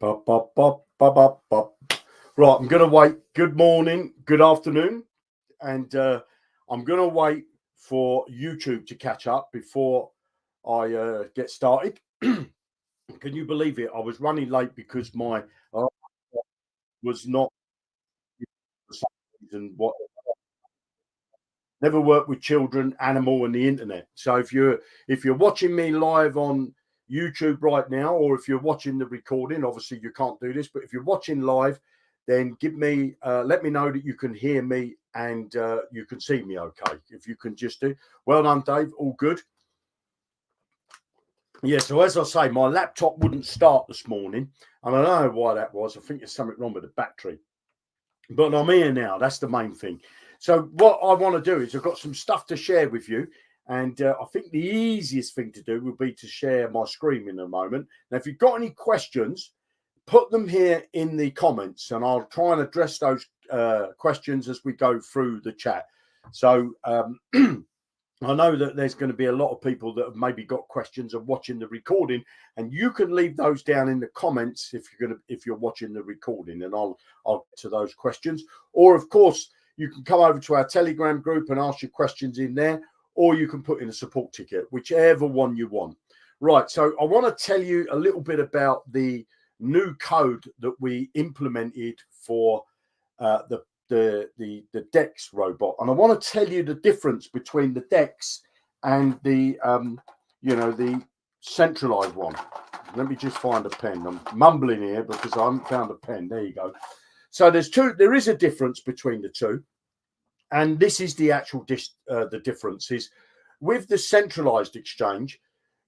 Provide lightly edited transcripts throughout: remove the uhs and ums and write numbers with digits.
Bop, bop, bop, bop, bop, bop. Right, I'm going to wait. Good morning, good afternoon. And I'm going to wait for YouTube to catch up before I get started. Can you believe it? I was running late because my was not for some reason what never worked with children, animal, and the internet. So if you're watching me live on YouTube right now, or if you're watching the recording, obviously you can't do this, but if you're watching live, then let me know that you can hear me and you can see me okay. If you can just do, well done, Dave, all good. Yeah, so as I say, my laptop wouldn't start this morning, and I don't know why that was. I think there's something wrong with the battery, but I'm here now. That's the main thing. So what I want to do is I've got some stuff to share with you. And I think the easiest thing to do would be to share my screen in a moment. Now, if you've got any questions, put them here in the comments and I'll try and address those questions as we go through the chat. So I know that there's going to be a lot of people that have maybe got questions of watching the recording, and you can leave those down in the comments if you're watching the recording, and I'll get to those questions. Or of course, you can come over to our Telegram group and ask your questions in there, or you can put in a support ticket, whichever one you want. Right, so I want to tell you a little bit about the new code that we implemented for the DEX robot, and I want to tell you the difference between the DEX and the the centralized one. Let me just find a pen. I'm mumbling here because I haven't found a pen. There you go. So there is a difference between the two, and this is the actual the difference is with the centralized exchange,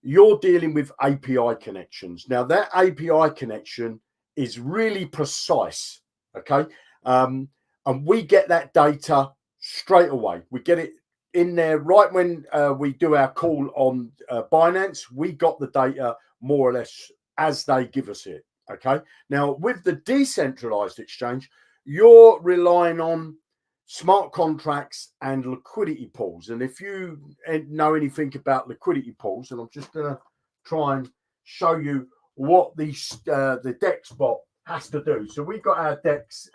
you're dealing with API connections. Now that API connection is really precise, okay? And we get that data straight away. We get it in there right when we do our call on Binance. We got the data more or less as they give us it, okay? Now, with the decentralized exchange, you're relying on smart contracts and liquidity pools. And if you know anything about liquidity pools, and I'm just going to try and show you what the DEX bot has to do. So we've got our DEX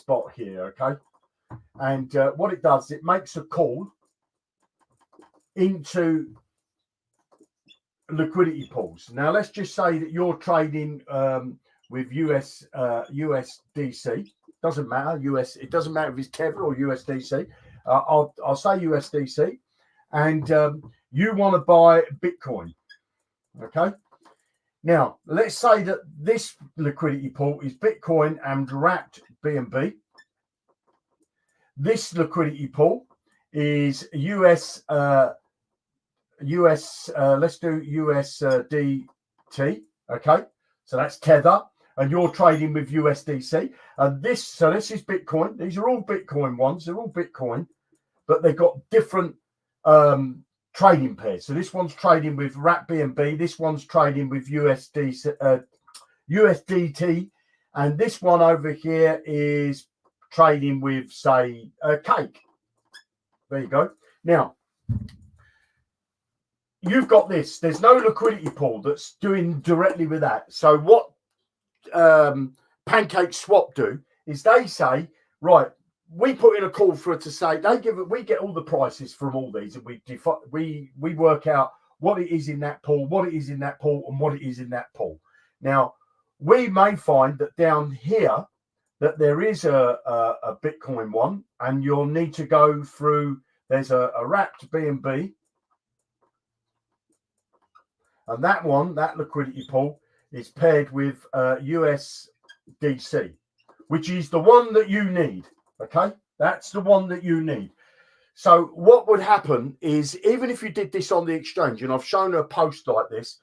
bot here, okay? And what it does, it makes a call into liquidity pools. Now, let's just say that you're trading with USDC. Doesn't matter, it doesn't matter if it's Tether or USDC. I'll say USDC, and you want to buy Bitcoin, okay? Now, let's say that this liquidity pool is Bitcoin and wrapped BNB. This liquidity pool is let's do USDT, okay? So that's Tether, and you're trading with USDC. And this is Bitcoin. These are all Bitcoin ones. They're all Bitcoin, but they've got different trading pairs. So this one's trading with wrapped BNB. This one's trading with USDT, and this one over here is trading with, say, Cake. There you go. Now, you've got this. There's no liquidity pool that's doing directly with that. So what Pancake Swap do is they say, right, we put in a call for it to say we get all the prices from all these, and we work out what it is in that pool, what it is in that pool, and what it is in that pool. Now, we may find that down here that there is a Bitcoin one, and you'll need to go through. There's a wrapped BNB, and that one, that liquidity pool, is paired with USDC, which is the one that you need. Okay, that's the one that you need. So what would happen is, even if you did this on the exchange, and I've shown a post like this,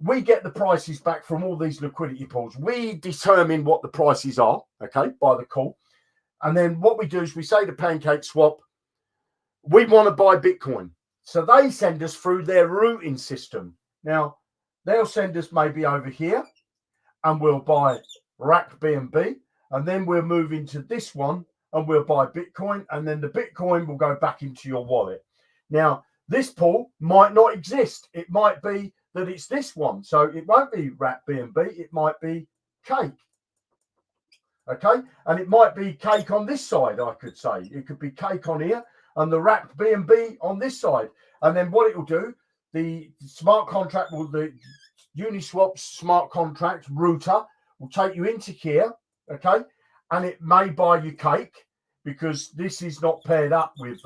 we get the prices back from all these liquidity pools. We determine what the prices are, okay, by the call. And then what we do is we say to Pancake Swap, we want to buy Bitcoin. So they send us through their routing system. Now, they'll send us maybe over here, and we'll buy wrapped BNB. And then we'll move into this one and we'll buy Bitcoin, and then the Bitcoin will go back into your wallet. Now, this pool might not exist. It might be that it's this one. So it won't be wrapped BNB. It might be cake. Okay, and it might be cake on this side, I could say. It could be cake on here and the wrapped BNB on this side. And then what it will do, the smart contract will, the Uniswap smart contract router will take you into here, okay? And it may buy you cake because this is not paired up with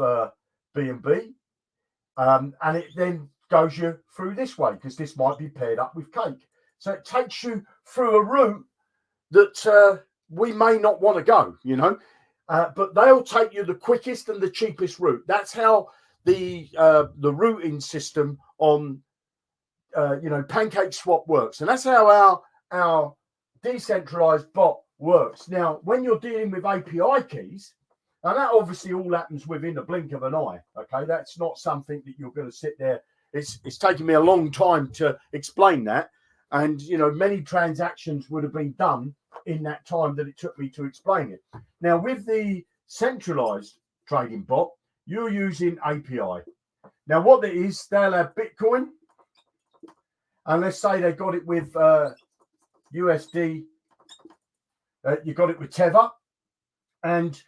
BNB. And it then goes you through this way because this might be paired up with cake. So it takes you through a route that we may not want to go, you know, but they'll take you the quickest and the cheapest route. That's how the routing system on you know, PancakeSwap works, and that's how our decentralized bot works. Now, when you're dealing with API keys, and that obviously all happens within the blink of an eye. Okay, that's not something that you're going to sit there. It's taken me a long time to explain that, and you know, many transactions would have been done in that time that it took me to explain it. Now, with the centralized trading bot, you're using API. Now, what it is, they'll have Bitcoin, and let's say they got it with USD. You got it with Tether, and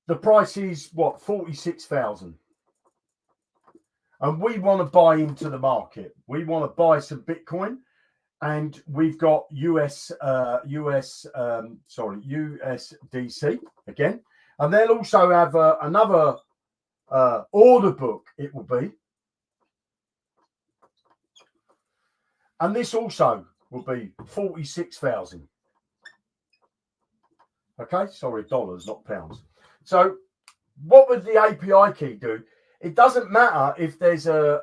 the price is what, 46,000. And we want to buy into the market. We want to buy some Bitcoin, and we've got USDC again, and they'll also have another order book. It will be, and this also will be 46,000. Okay, sorry, dollars, not pounds. So, what would the API key do? It doesn't matter if there's a,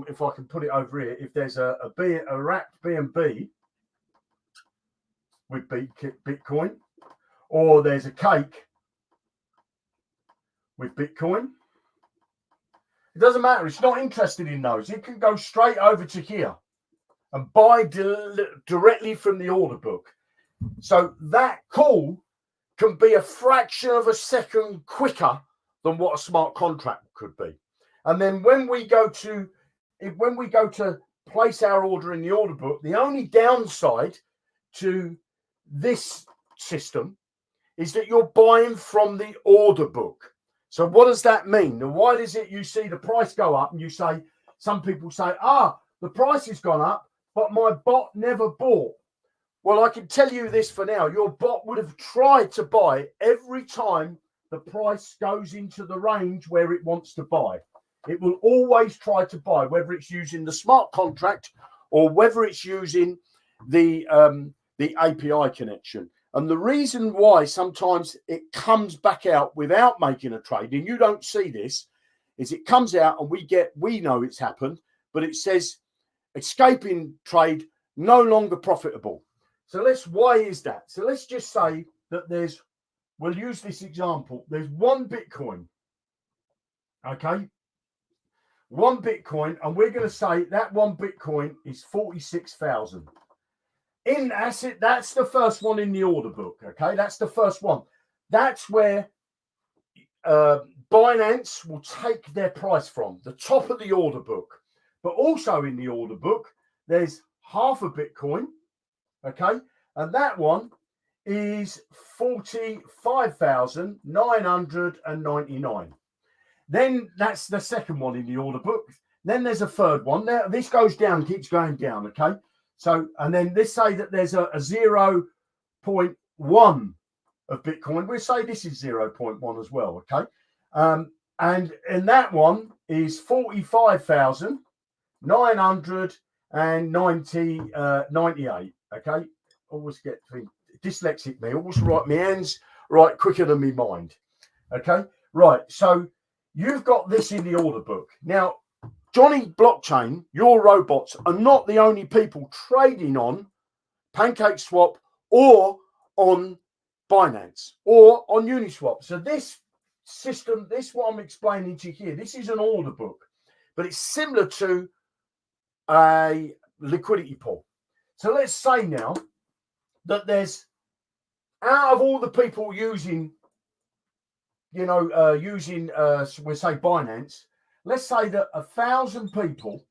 if I can put it over here, if there's a wrapped BNB with Bitcoin, or there's a cake with Bitcoin. It doesn't matter. It's not interested in those. It can go straight over to here and buy directly from the order book. So that call can be a fraction of a second quicker than what a smart contract could be. And then when we go to place our order in the order book, the only downside to this system is that you're buying from the order book. So what does that mean? Now, why does it, you see the price go up and you say, some people say, the price has gone up, but my bot never bought. Well, I can tell you this for now. Your bot would have tried to buy every time the price goes into the range where it wants to buy. It will always try to buy, whether it's using the smart contract or whether it's using the API connection. And the reason why sometimes it comes back out without making a trade, and you don't see this, is it comes out and we know it's happened, but it says escaping trade, no longer profitable. So why is that? So let's just say that we'll use this example. There's one Bitcoin, okay? One Bitcoin, and we're going to say that one Bitcoin is 46,000. That's the first one in the order book, okay? That's the first one. That's where Binance will take their price from, the top of the order book. But also in the order book, there's half a Bitcoin, okay? And that one is 45,999. Then that's the second one in the order book. Then there's a third one. Now this goes down, keeps going down, okay? So, and then let's say that there's a 0.1 of Bitcoin. We'll say this is 0.1 as well, okay? And that one is 45,998, okay? Always get dyslexic me. Always write my hands right quicker than my mind, okay? Right, so you've got this in the order book. Now, JonnyBlockchain, your robots are not the only people trading on PancakeSwap or on Binance or on Uniswap. So this system, what I'm explaining to you here, this is an order book, but it's similar to a liquidity pool. So let's say now that there's, out of all the people using, we'll say Binance, let's say that 1,000 people,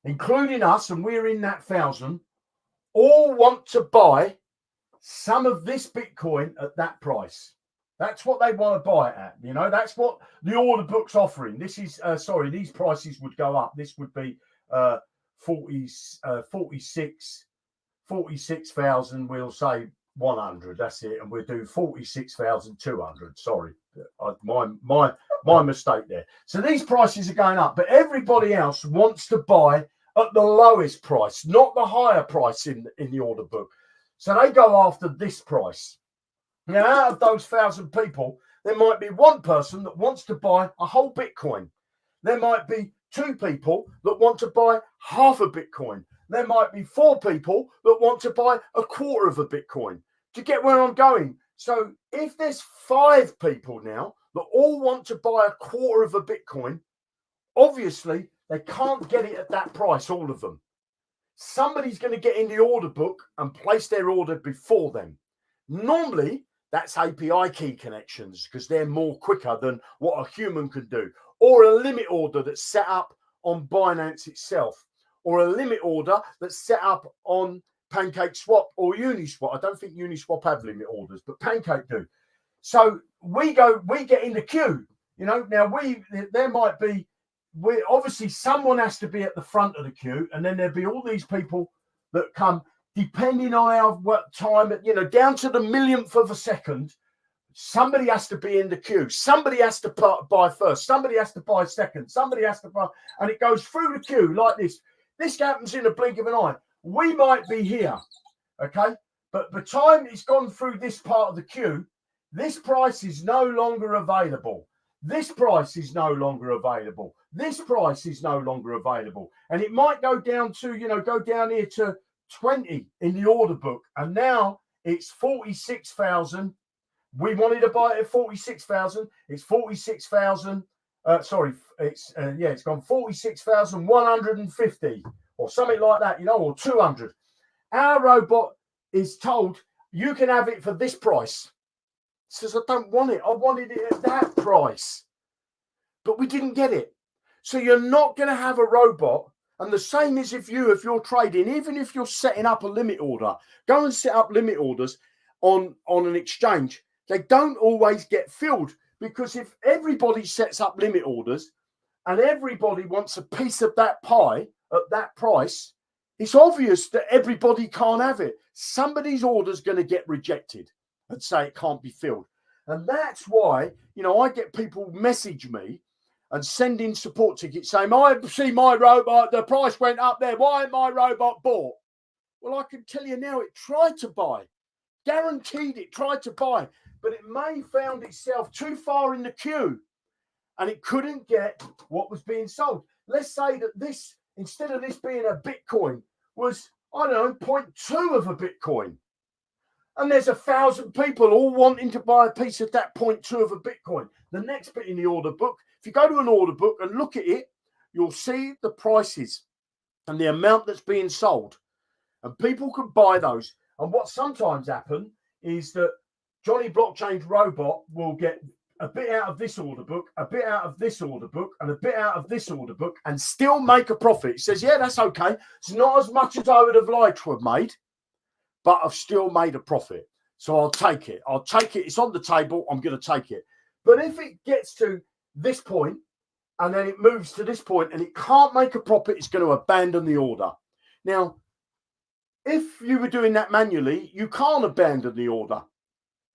including us, and we're in that 1,000, all want to buy some of this Bitcoin at that price. That's what they want to buy it at. You know, that's what the order book's offering. This is, sorry, these prices would go up. This would be 46,000, we'll say 100. That's it. And we'll do 46,200. Sorry, my mistake there. So these prices are going up, but everybody else wants to buy at the lowest price, not the higher price in the order book. So they go after this price. Now, out of those 1,000 people, there might be one person that wants to buy a whole Bitcoin. There might be 2 people that want to buy half a Bitcoin. There might be 4 people that want to buy a quarter of a Bitcoin. To get where I'm going. So if there's 5 people now that all want to buy a quarter of a Bitcoin, obviously they can't get it at that price, all of them. Somebody's going to get in the order book and place their order before them. Normally, that's API key connections because they're more quicker than what a human can do. Or a limit order that's set up on Binance itself. Or a limit order that's set up on PancakeSwap or Uniswap. I don't think Uniswap have limit orders, but Pancake do. So we get in the queue. You know, now there might be, obviously someone has to be at the front of the queue, and then there'll be all these people that come, depending on what time, you know, down to the millionth of a second. Somebody has to be in the queue. Somebody has to buy first. Somebody has to buy second. Somebody has to buy, and it goes through the queue like this. This happens in a blink of an eye. We might be here, okay? But the time it's gone through this part of the queue, this price is no longer available. This price is no longer available. This price is no longer available. And it might go down to, you know, go down here to 20 in the order book. And now it's 46,000. We wanted to buy it at 46,000. It's 46,000. It's gone 46,150 or something like that, you know, or 200. Our robot is told you can have it for this price. It says, I don't want it. I wanted it at that price. But we didn't get it. So you're not going to have a robot. And the same is if you're trading, even if you're setting up a limit order, go and set up limit orders on an exchange. They don't always get filled, because if everybody sets up limit orders and everybody wants a piece of that pie at that price, it's obvious that everybody can't have it. Somebody's order's going to get rejected and say it can't be filled. And that's why, you know, I get people message me and send in support tickets saying, I see my robot, the price went up there. Why ain't my robot bought? Well, I can tell you now, it tried to buy. Guaranteed it tried to buy. But it may found itself too far in the queue and it couldn't get what was being sold. Let's say that this, instead of this being a Bitcoin, was, I don't know, 0.2 of a Bitcoin. And there's 1,000 people all wanting to buy a piece of that 0.2 of a Bitcoin. The next bit in the order book, if you go to an order book and look at it, you'll see the prices and the amount that's being sold. And people can buy those. And what sometimes happens is that JonnyBlockchain's robot will get a bit out of this order book, a bit out of this order book, and a bit out of this order book, and still make a profit. He says, yeah, that's okay. It's not as much as I would have liked to have made, but I've still made a profit. So I'll take it. I'll take it. It's on the table. I'm going to take it. But if it gets to this point, and then it moves to this point, and it can't make a profit, it's going to abandon the order. Now, if you were doing that manually, you can't abandon the order.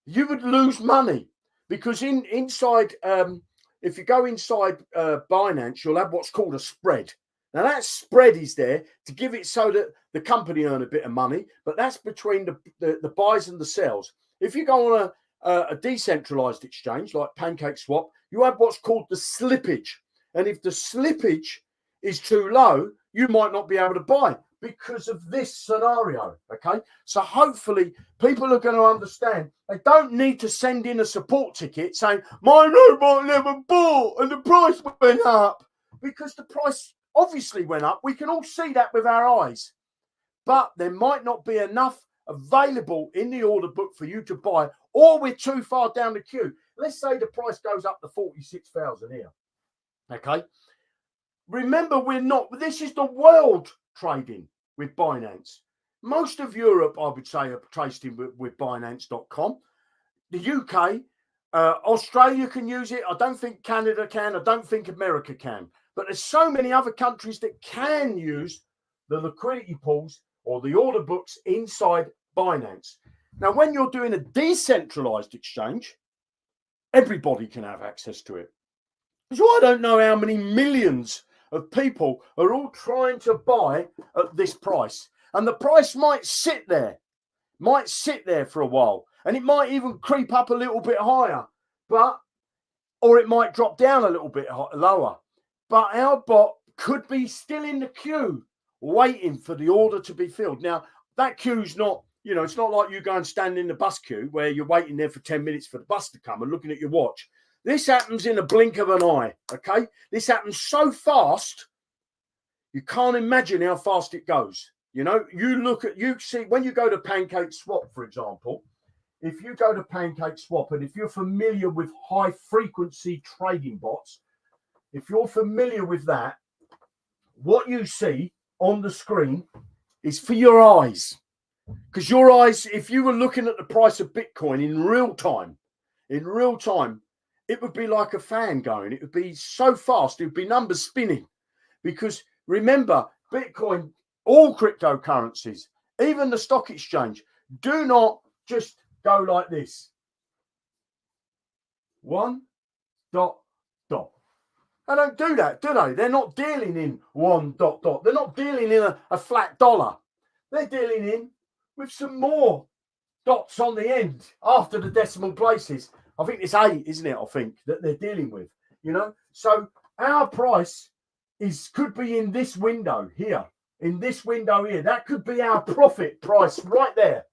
You would lose money, because inside, if you go inside Binance, you'll have what's called a spread. Now, that spread is there to give it so that the company earn a bit of money, but that's between the buys and the sells. If you go on a decentralized exchange like PancakeSwap, you have what's called the slippage. And if the slippage is too low, you might not be able to buy because of this scenario, okay? So hopefully people are going to understand they don't need to send in a support ticket saying, my robot never bought and the price went up, because the price obviously went up. We can all see that with our eyes. But there might not be enough available in the order book for you to buy, or we're too far down the queue. Let's say the price goes up to 46,000 here, okay? Remember, this is the world trading with Binance. Most of Europe, I would say, are traced in with Binance.com. The UK, Australia can use it. I don't think Canada can. I don't think America can. But there's so many other countries that can use the liquidity pools or the order books inside Binance. Now, when you're doing a decentralized exchange, everybody can have access to it. So I don't know how many millions of people are all trying to buy at this price. And the price might sit there for a while. And it might even creep up a little bit higher. Or it might drop down a little bit lower. But our bot could be still in the queue waiting for the order to be filled. Now, that queue's not, it's not like you go and stand in the bus queue where you're waiting there for 10 minutes for the bus to come and looking at your watch. This happens in a blink of an eye, okay? This happens so fast, you can't imagine how fast it goes. You see, when you go to Pancake Swap, for example, if you go to Pancake Swap, and if you're familiar with high frequency trading bots, if you're familiar with that, what you see on the screen is for your eyes. Because your eyes, if you were looking at the price of Bitcoin in real time, it would be like a fan going. It would be so fast. It would be numbers spinning. Because remember, Bitcoin, all cryptocurrencies, even the stock exchange, do not just go like this. One dot dot. They don't do that, do they? They're not dealing in one dot dot. They're not dealing in a flat dollar. They're dealing in with some more dots on the end after the decimal places. I think it's 8, isn't it? I think that they're dealing with, So our price could be in this window here. In this window here. That could be our profit price right there.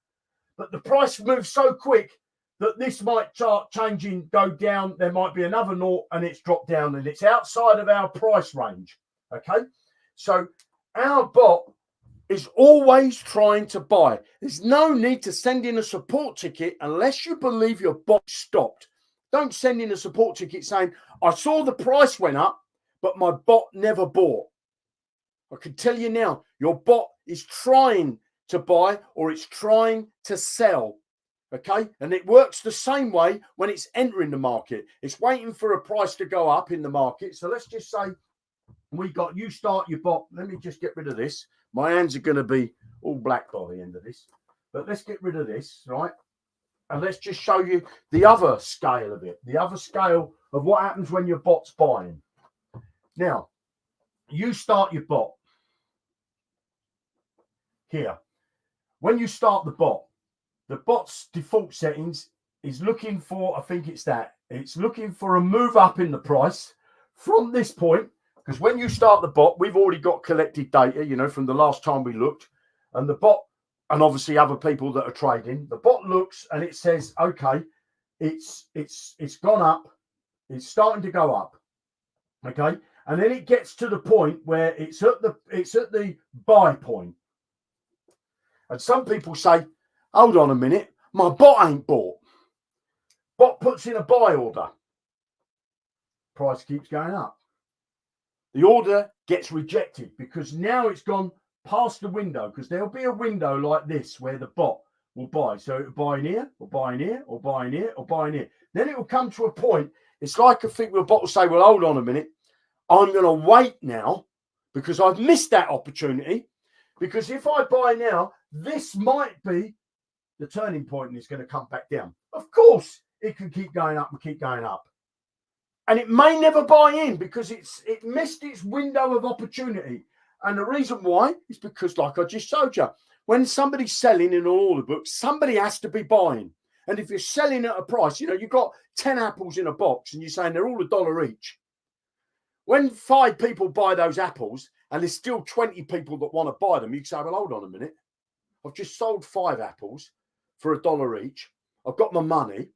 But the price moves so quick that this might start changing, go down. There might be another naught and it's dropped down and it's outside of our price range. Okay. So our bot is always trying to buy. There's no need to send in a support ticket unless you believe your bot stopped. Don't send in a support ticket saying, I saw the price went up, but my bot never bought. I can tell you now, your bot is trying to buy or it's trying to sell. Okay. And it works the same way when it's entering the market. It's waiting for a price to go up in the market. So let's just say you start your bot. Let me just get rid of this. My hands are going to be all black by the end of this. But let's get rid of this, right? And let's just show you the other scale of it. The other scale of what happens when your bot's buying. Now, you start your bot here. When you start the bot's default settings is looking for, I think it's that. It's looking for a move up in the price from this point. Because when you start the bot, we've already got collected data, from the last time we looked. And the bot, and obviously other people that are trading, the bot looks and it says, okay, it's gone up. It's starting to go up. Okay. And then it gets to the point where it's at the buy point. And some people say, hold on a minute, my bot ain't bought. Bot puts in a buy order. Price keeps going up. The order gets rejected because now it's gone past the window, because there'll be a window like this where the bot will buy. So it'll buy in here, or buy in here, or buy in here, or buy in here. Then it will come to a point. It's like I think the bot will say, well, hold on a minute. I'm going to wait now because I've missed that opportunity. Because if I buy now, this might be the turning point and it's going to come back down. Of course, it can keep going up and keep going up. And it may never buy in because it missed its window of opportunity. And the reason why is because, like I just showed you, when somebody's selling in an order book, somebody has to be buying. And if you're selling at a price, you've got 10 apples in a box and you're saying they're all $1 each. When 5 people buy those apples and there's still 20 people that want to buy them, you can say, well, hold on a minute. I've just sold 5 apples for $1 each. I've got my money.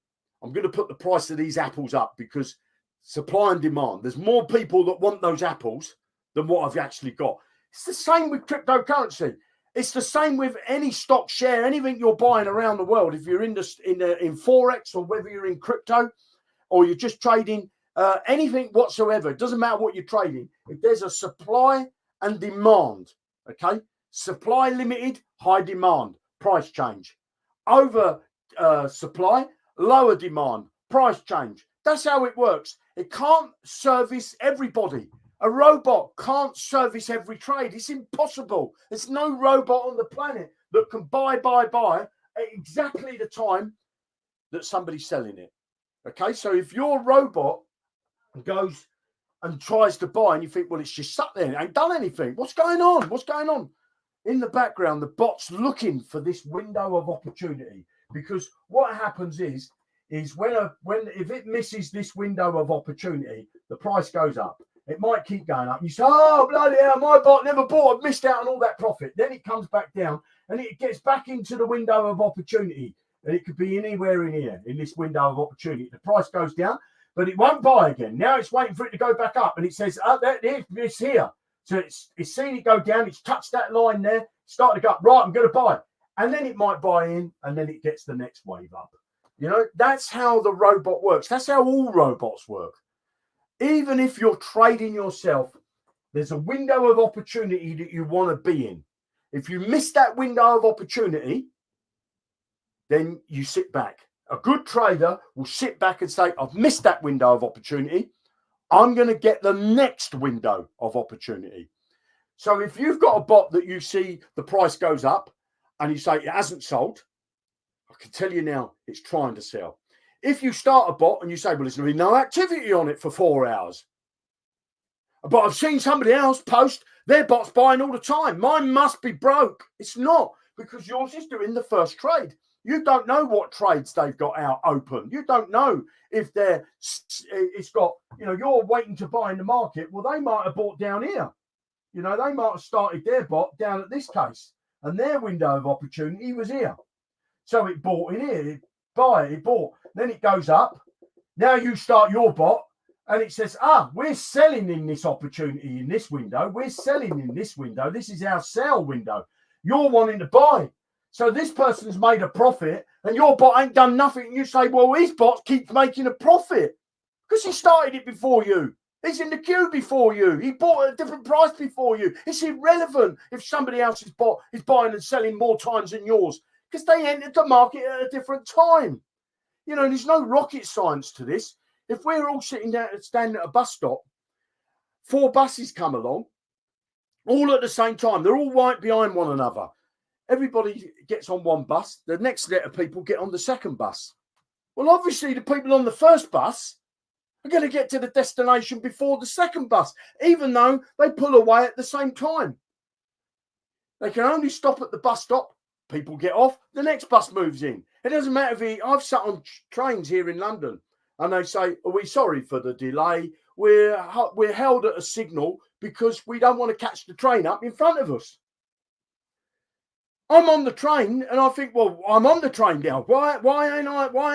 I'm going to put the price of these apples up because supply and demand. There's more people that want those apples than what I've actually got. It's the same with cryptocurrency. It's the same with any stock share, anything you're buying around the world. If you're in Forex, or whether you're in crypto or you're just trading anything whatsoever, it doesn't matter what you're trading. If there's a supply and demand, okay? Supply limited, high demand, price change. Over supply, lower demand, price change. That's how it works. It can't service everybody. A robot can't service every trade. It's impossible. There's no robot on the planet that can buy at exactly the time that somebody's selling it. Okay, so if your robot goes and tries to buy and you think, well, it's just sat there, it ain't done anything. What's going on? What's going on? In the background, the bot's looking for this window of opportunity, because what happens is when if it misses this window of opportunity, the price goes up. It might keep going up. You say, oh, bloody hell, my bot never bought. I've missed out on all that profit. Then it comes back down and it gets back into the window of opportunity. And it could be anywhere in here, in this window of opportunity. The price goes down, but it won't buy again. Now it's waiting for it to go back up. And it says, oh, it's here. So it's seen it go down. It's touched that line there. Started to go up. Right, I'm going to buy. And then it might buy in, and then it gets the next wave up. You know, that's how the robot works. That's how all robots work. Even if you're trading yourself, there's a window of opportunity that you want to be in. If you miss that window of opportunity, then you sit back. A good trader will sit back and say, I've missed that window of opportunity. I'm going to get the next window of opportunity. So if you've got a bot that you see the price goes up and you say it hasn't sold, I can tell you now it's trying to sell. If you start a bot and you say, well, there's going to be no activity on it for 4 hours, but I've seen somebody else post their bot's buying all the time, mine must be broke. It's not, because yours is doing the first trade. You don't know what trades they've got out open. You don't know if it's got, you know, you're waiting to buy in the market. Well, they might have bought down here. You know, they might have started their bot down at this case, and their window of opportunity was here. So it bought in here, it bought. Then it goes up. Now you start your bot and it says, we're selling in this opportunity in this window. We're selling in this window. This is our sell window. You're wanting to buy. So this person's made a profit and your bot ain't done nothing. And you say, well, his bot keeps making a profit because he started it before you. He's in the queue before you. He bought at a different price before you. It's irrelevant if somebody else's bot is buying and selling more times than yours, because they entered the market at a different time. You know, there's no rocket science to this. If we're all sitting down and standing at a bus stop, 4 buses come along, all at the same time. They're all right behind one another. Everybody gets on one bus. The next set of people get on the second bus. Well, obviously, the people on the first bus are going to get to the destination before the second bus, even though they pull away at the same time. They can only stop at the bus stop. People get off, the next bus moves in. It doesn't matter if I've sat on trains here in London and they say, are we sorry for the delay? We're held at a signal because we don't want to catch the train up in front of us. I'm on the train and I think, well, I'm on the train now. Why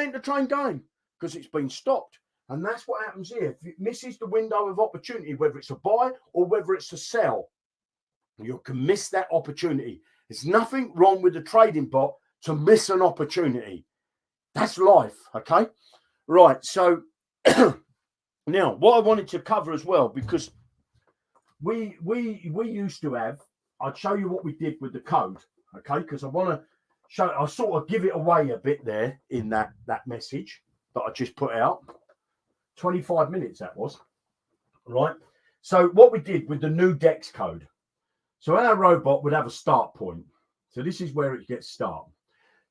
ain't the train going? Because it's been stopped. And that's what happens here. If it misses the window of opportunity, whether it's a buy or whether it's a sell, you can miss that opportunity. There's nothing wrong with the trading bot to miss an opportunity. That's life, okay? Right, so now what I wanted to cover as well, because we used to have, I'd show you what we did with the code, okay? Because I want to show, I sort of give it away a bit there in that message that I just put out. 25 minutes that was, right? So what we did with the new DEX code. So our robot would have a start point. So this is where it gets start.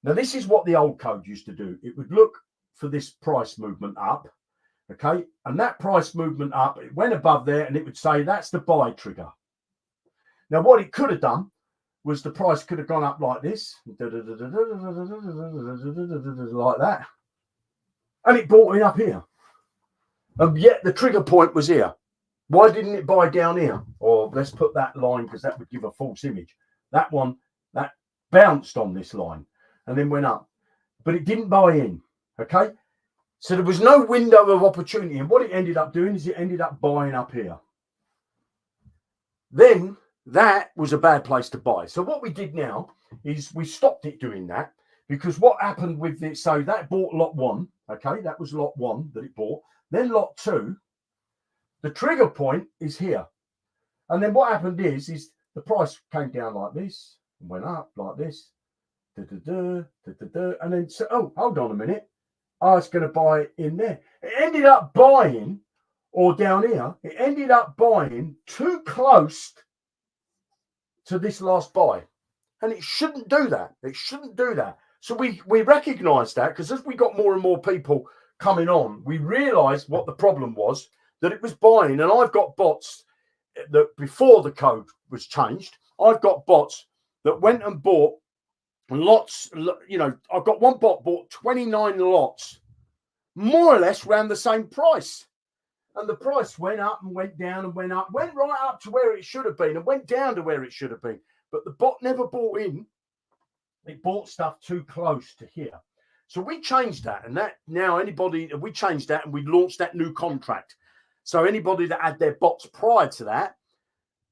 Now, this is what the old code used to do. It would look for this price movement up, okay? And that price movement up, it went above there and it would say, that's the buy trigger. Now, what it could have done was the price could have gone up like this, like that. And it bought in up here. And yet the trigger point was here. Why didn't it buy down here? Or let's put that line, because that would give a false image. That one, that bounced on this line and then went up. But it didn't buy in, okay? So there was no window of opportunity. And what it ended up doing is it ended up buying up here. Then that was a bad place to buy. So what we did now is we stopped it doing that, because what happened with it, so that bought lot 1, okay? That was lot 1 that it bought. Then lot 2, the trigger point is here. And then what happened is the price came down like this and went up like this. And then, so, oh, hold on a minute. I was going to buy it in there. It ended up buying, or down here, it ended up buying too close to this last buy. And it shouldn't do that. It shouldn't do that. So we recognised that, because as we got more and more people coming on, we realised what the problem was, that it was buying. And I've got bots that before the code was changed, I've got bots that went and bought lots. You know, I've got one bot bought 29 lots, more or less around the same price. And the price went up and went down and went up, went right up to where it should have been and went down to where it should have been. But the bot never bought in. It bought stuff too close to here. So we changed that. And that now we changed that and we launched that new contract. So anybody that had their bots prior to that,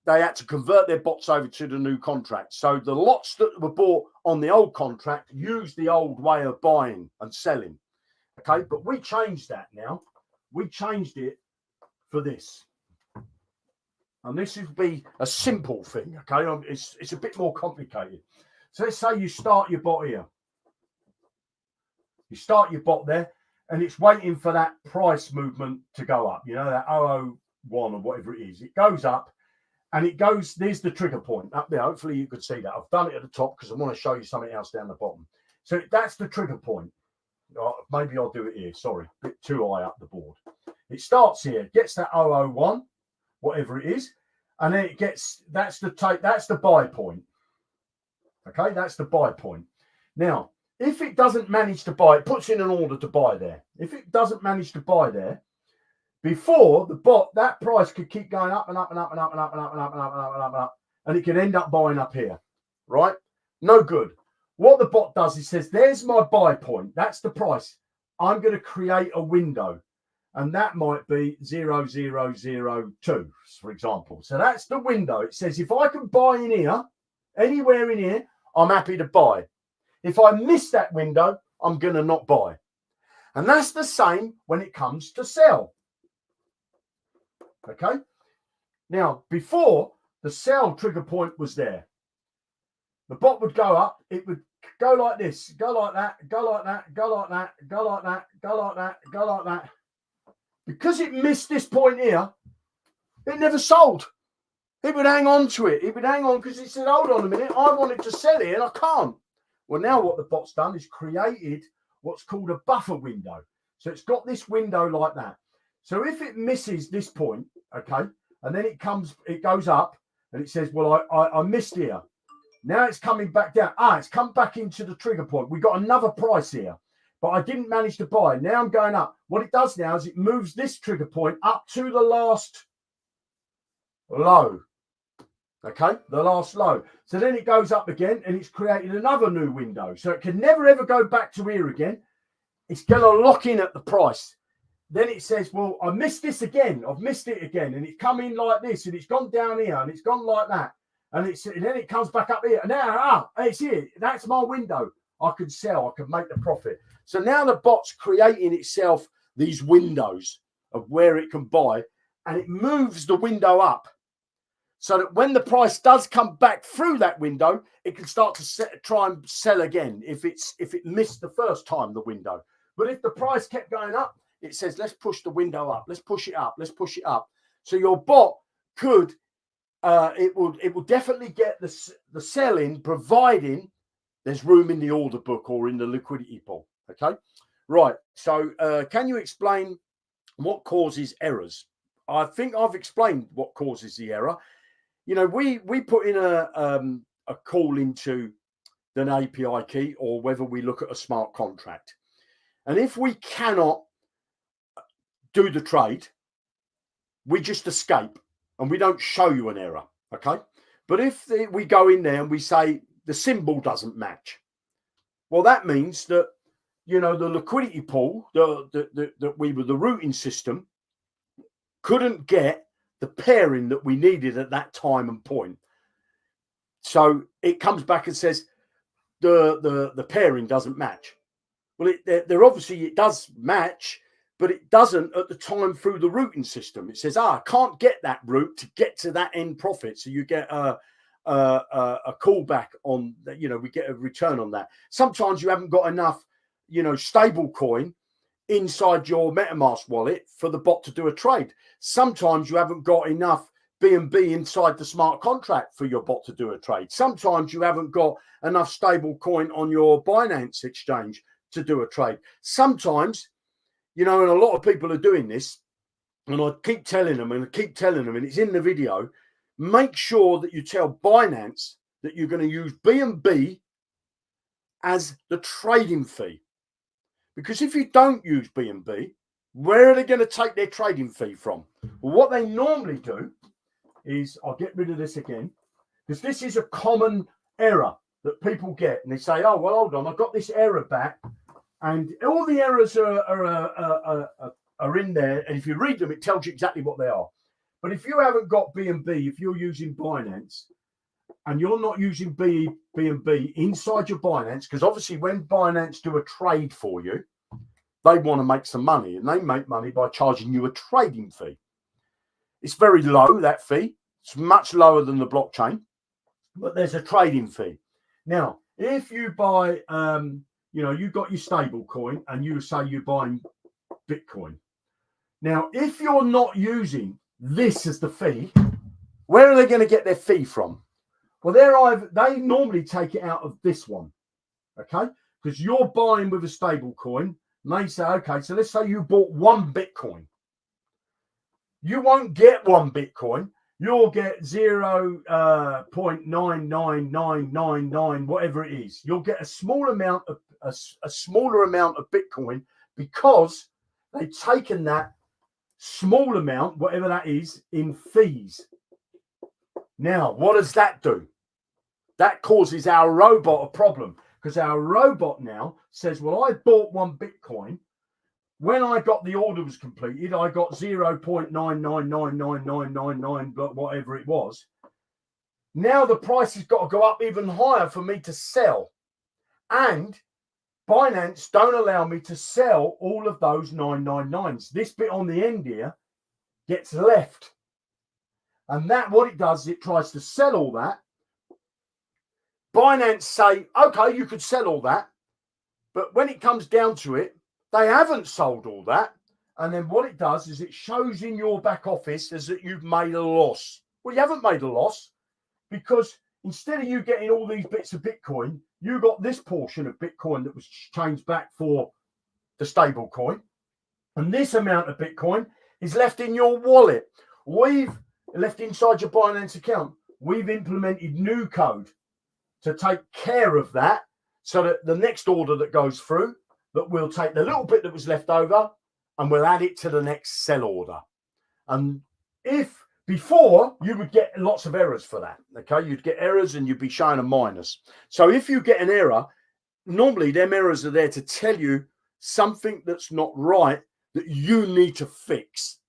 they had to convert their bots over to the new contract. So the lots that were bought on the old contract used the old way of buying and selling. Okay, but we changed that now. We changed it for this. And this would be a simple thing, okay? It's a bit more complicated. So let's say you start your bot here. You start your bot there, and it's waiting for that price movement to go up, you know, that 001 or whatever it is. It goes up, and it goes, there's the trigger point up there. Hopefully you could see that. I've done it at the top because I want to show you something else down the bottom. So that's the trigger point. Maybe I'll do it here. Sorry, a bit too high up the board. It starts here, gets that 001, whatever it is, and then it gets, that's the buy point. Okay, that's the buy point. Now, if it doesn't manage to buy, it puts in an order to buy there. If it doesn't manage to buy there, before the bot, that price could keep going up and up and up and up and up and up and up and up and up and up and up, and it could end up buying up here, right? No good. What the bot does is says, there's my buy point. That's the price. I'm going to create a window, and that might be 0002, for example. So that's the window. It says, if I can buy in here, anywhere in here, I'm happy to buy. If I miss that window, I'm going to not buy. And that's the same when it comes to sell. Okay. Now, before, the sell trigger point was there. The bot would go up. It would go like this, go like that, go like that, go like that, go like that, go like that, go like that. Because it missed this point here, it never sold. It would hang on to it. It would hang on because it said, hold on a minute, I wanted to sell it and I can't. Well, now what the bot's done is created what's called a buffer window. So it's got this window like that. So if it misses this point, okay, and then it goes up and it says, well, I missed here. Now it's coming back down. It's come back into the trigger point. We got another price here, but I didn't manage to buy. Now I'm going up. What it does now is it moves this trigger point up to the last low. Okay, the last low. So then it goes up again and it's created another new window. So it can never, ever go back to here again. It's going to lock in at the price. Then it says, well, I missed this again. I've missed it again. And it's come in like this and it's gone down here and it's gone like that. And then it comes back up here. And now, it's here. That's my window. I can sell. I can make the profit. So now the bot's creating itself these windows of where it can buy. And it moves the window up. So that when the price does come back through that window, it can start to try and sell again if it missed the first time the window. But if the price kept going up, it says, let's push the window up. Let's push it up. Let's push it up. So your bot could, it will definitely get the sell in, providing there's room in the order book or in the liquidity pool. Okay, right. So can you explain what causes errors? I think I've explained what causes the error. You know, we put in a call into an API key, or whether we look at a smart contract. And if we cannot do the trade, we just escape and we don't show you an error. Okay. But if we go in there and we say the symbol doesn't match, well, that means that, you know, the liquidity pool, that we were the routing system, couldn't get the pairing that we needed at that time and point. So it comes back and says the pairing doesn't match. Well, there obviously it does match, but it doesn't at the time through the routing system. It says, I can't get that route to get to that end profit. So you get a a callback on that. We get a return on that. Sometimes you haven't got enough, stable coin inside your MetaMask wallet for the bot to do a trade. Sometimes you haven't got enough BNB inside the smart contract for your bot to do a trade. Sometimes you haven't got enough stable coin on your Binance exchange to do a trade. Sometimes, and a lot of people are doing this, and I keep telling them, and it's in the video, make sure that you tell Binance that you're going to use BNB as the trading fee. Because if you don't use BNB, where are they going to take their trading fee from? Well, what they normally do is, I'll get rid of this again, because this is a common error that people get. And they say, oh, well, hold on, I got this error back. And all the errors are in there. And if you read them, it tells you exactly what they are. But if you haven't got BNB, if you're using Binance, and you're not using BNB inside your Binance, because obviously when Binance do a trade for you, they want to make some money, and they make money by charging you a trading fee. It's very low, that fee. It's much lower than the blockchain, but there's a trading fee. Now, if you buy, you got your stable coin, and you say you're buying Bitcoin. Now, if you're not using this as the fee, where are they going to get their fee from? Well, they normally take it out of this one, okay? Because you're buying with a stable coin, and they say, okay, so let's say you bought 1 Bitcoin. You won't get 1 Bitcoin. You'll get 0.999999, whatever it is. You'll get a smaller amount of Bitcoin, because they've taken that small amount, whatever that is, in fees. Now, what does that do? That causes our robot a problem, because our robot now says, well, I bought 1 Bitcoin. When I got the order was completed, I got 0.999999, but whatever it was. Now the price has got to go up even higher for me to sell. And Binance don't allow me to sell all of those 999s. This bit on the end here gets left. And that, what it does, is it tries to sell all that. Binance say, okay, you could sell all that. But when it comes down to it, they haven't sold all that. And then what it does is it shows in your back office as that you've made a loss. Well, you haven't made a loss, because instead of you getting all these bits of Bitcoin, you got this portion of Bitcoin that was changed back for the stable coin. And this amount of Bitcoin is left in your wallet. We've left inside your Binance account. We've implemented new code to take care of that, so that the next order that goes through, that we'll take the little bit that was left over and we'll add it to the next sell order. And if before, you would get lots of errors for that, okay? You'd get errors and you'd be showing a minus. So if you get an error, normally them errors are there to tell you something that's not right that you need to fix.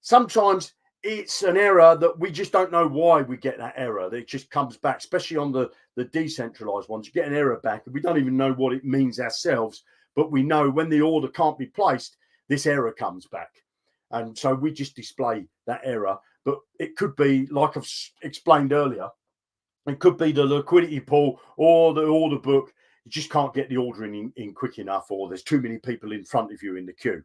Sometimes it's an error that we just don't know why we get that error. It just comes back, especially on the decentralized ones. You get an error back and we don't even know what it means ourselves, but we know when the order can't be placed, this error comes back. And so we just display that error. But it could be, like I've explained earlier, it could be the liquidity pool or the order book. You just can't get the order in quick enough, or there's too many people in front of you in the queue.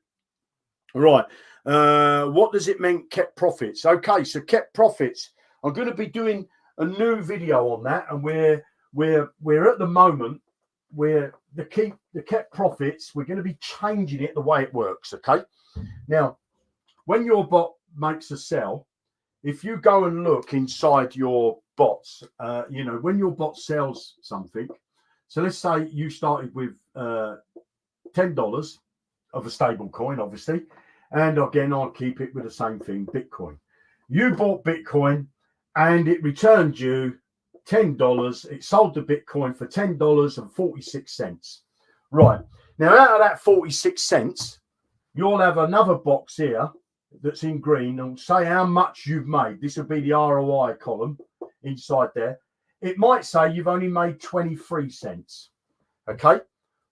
Right. What does it mean, kept profits? Okay, so kept profits. I'm going to be doing a new video on that, and we're at the moment where the kept profits, we're going to be changing it the way it works. Okay. Now, when your bot makes a sell, if you go and look inside your bots, when your bot sells something, so let's say you started with $10 of a stable coin, obviously, and again, I'll keep it with the same thing, Bitcoin. You bought Bitcoin and it returned you $10. It sold the Bitcoin for $10.46. Right. Now, out of that 46 cents, you'll have another box here that's in green and say how much you've made. This will be the ROI column inside there. It might say you've only made 23 cents, okay,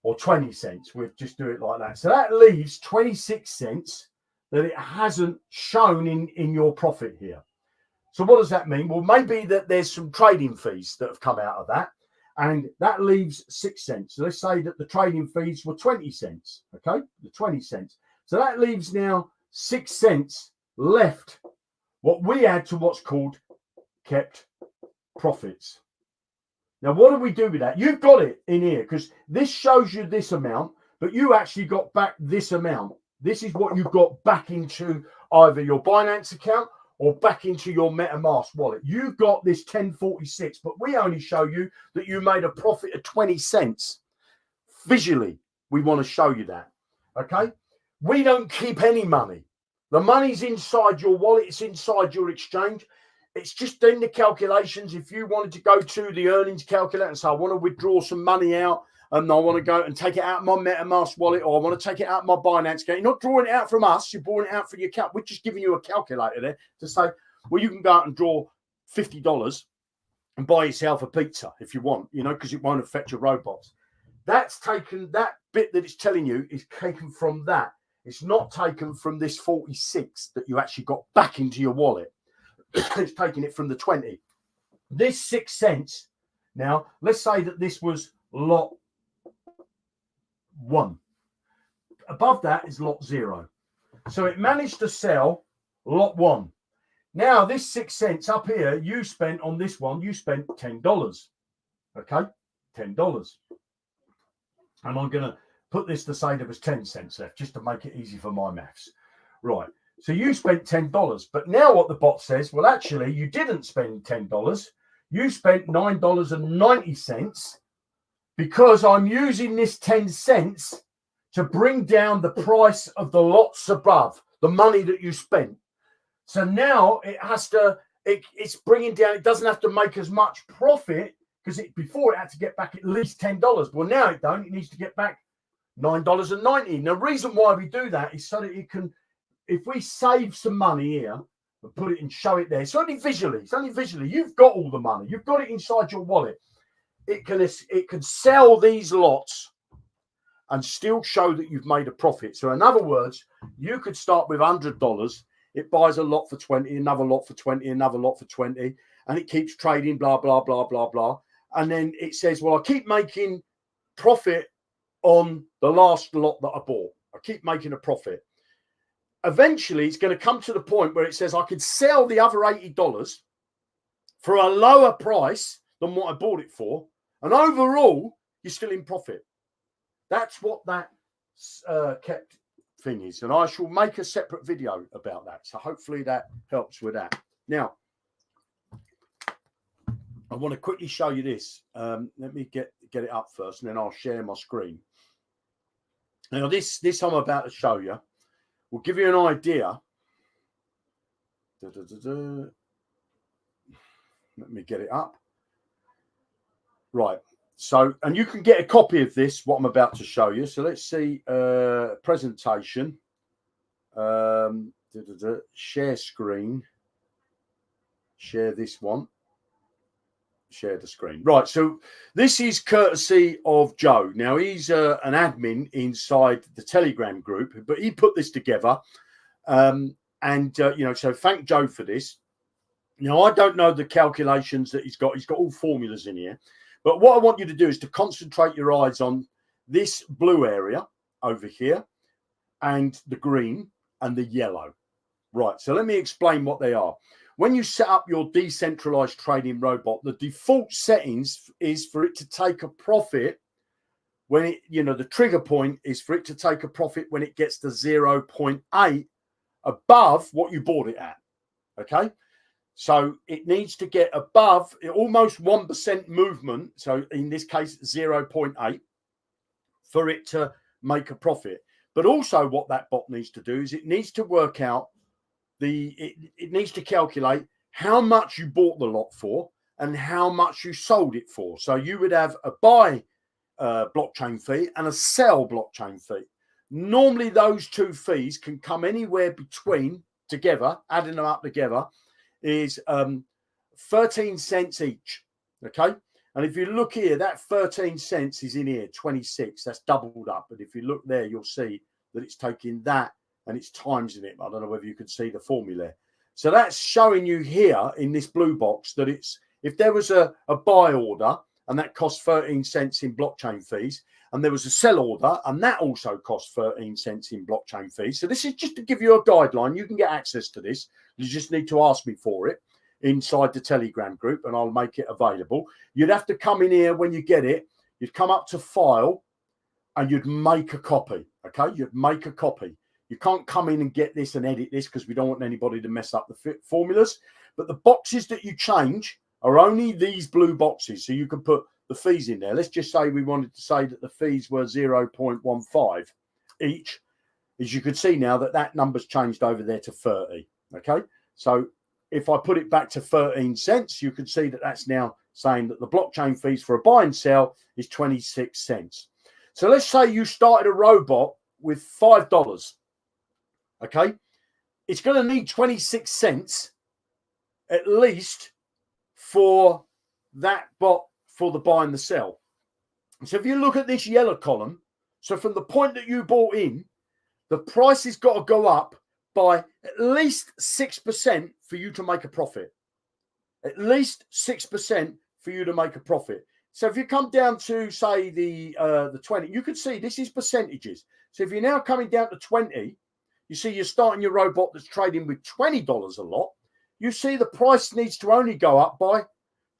or 20 cents. We'll just do it like that. So that leaves 26 cents that it hasn't shown in your profit here. So what does that mean? Well, maybe that there's some trading fees that have come out of that, and that leaves 6 cents. So let's say that the trading fees were 20 cents, okay? The 20 cents. So that leaves now 6 cents left, what we add to what's called kept profits. Now, what do we do with that? You've got it in here because this shows you this amount, but you actually got back this amount. This is what you've got back into either your Binance account or back into your MetaMask wallet. You've got this 1046, but we only show you that you made a profit of 20 cents. Visually, we want to show you that, okay? We don't keep any money. The money's inside your wallet. It's inside your exchange. It's just in the calculations. If you wanted to go to the earnings calculator and say, I want to withdraw some money out and I want to go and take it out of my MetaMask wallet, or I want to take it out of my Binance account, you're not drawing it out from us. You're drawing it out from your account. We're just giving you a calculator there to say, well, you can go out and draw $50 and buy yourself a pizza if you want, you know, because it won't affect your robots. That's taken, that bit that it's telling you is taken from that. It's not taken from this 46 that you actually got back into your wallet. It's taking it from the 20. This 6 cents. Now, let's say that this was lot 1. Above that is lot 0. So it managed to sell lot 1. Now, this 6 cents up here, you spent on this one, you spent $10. Okay? $10. And I'm going to put this to say there was 10 cents left, just to make it easy for my maths. Right. So you spent $10. But now what the bot says, well, actually, you didn't spend $10. You spent $9.90 because I'm using this 10 cents to bring down the price of the lots above, the money that you spent. So now it has to, it's bringing down, it doesn't have to make as much profit because before it had to get back at least $10. Well, now it don't. It needs to get back $9.90. The reason why we do that is so that it can, if we save some money here and put it and show it there, it's only visually. You've got all the money. You've got it inside your wallet. It can sell these lots and still show that you've made a profit. So in other words, you could start with $100. It buys a lot for 20, another lot for 20, another lot for 20, and it keeps trading, blah, blah, blah, blah, blah. And then it says, well, I keep making profit on the last lot that I bought. I keep making a profit. Eventually, it's going to come to the point where it says I could sell the other $80 for a lower price than what I bought it for. And overall, you're still in profit. That's what that kept thing is. And I shall make a separate video about that. So hopefully that helps with that. Now, I want to quickly show you this. Let me get it up first, and then I'll share my screen. Now, this I'm about to show you will give you an idea. Let me get it up. Right. So, and you can get a copy of this, what I'm about to show you. So let's see, presentation, share screen, share this one. Share the screen. Right, so this is courtesy of Joe. Now, he's an admin inside the Telegram group, but he put this together. You know, so thank Joe for this. Now, I don't know the calculations that he's got. He's got all formulas in here. But what I want you to do is to concentrate your eyes on this blue area over here and the green and the yellow. Right, so let me explain what they are. When you set up your decentralized trading robot, the default settings is for it to take a profit when it, you know, the trigger point is for it to take a profit when it gets to 0.8 above what you bought it at. Okay. So it needs to get above almost 1% movement. So in this case, 0.8 for it to make a profit. But also what that bot needs to do is it needs to work out it needs to calculate how much you bought the lot for and how much you sold it for. So you would have a buy blockchain fee and a sell blockchain fee. Normally those two fees can come anywhere between together, adding them up together is 13 cents each. Okay. And if you look here, that 13 cents is in here, 26. That's doubled up. But if you look there, you'll see that it's taking that and it's times in it. I don't know whether you can see the formula. So that's showing you here in this blue box that it's, if there was a buy order and that cost 13 cents in blockchain fees, and there was a sell order and that also cost 13 cents in blockchain fees. So this is just to give you a guideline. You can get access to this. You just need to ask me for it inside the Telegram group and I'll make it available. You'd have to come in here when you get it. You'd come up to file and you'd make a copy. Okay, you'd make a copy. You can't come in and get this and edit this because we don't want anybody to mess up the formulas. But the boxes that you change are only these blue boxes. So you can put the fees in there. Let's just say we wanted to say that the fees were 0.15 each. As you can see now that that number's changed over there to 30. Okay, so if I put it back to 13 cents, you can see that that's now saying that the blockchain fees for a buy and sell is 26 cents. So let's say you started a robot with $5. Okay, it's going to need 26 cents at least for that bot for the buy and the sell. So if you look at this yellow column, so from the point that you bought in, the price has got to go up by at least 6% for you to make a profit. At least 6% for you to make a profit. So if you come down to, say, the 20, you can see this is percentages. So if you're now coming down to 20, you see you're starting your robot that's trading with $20 a lot. You see the price needs to only go up by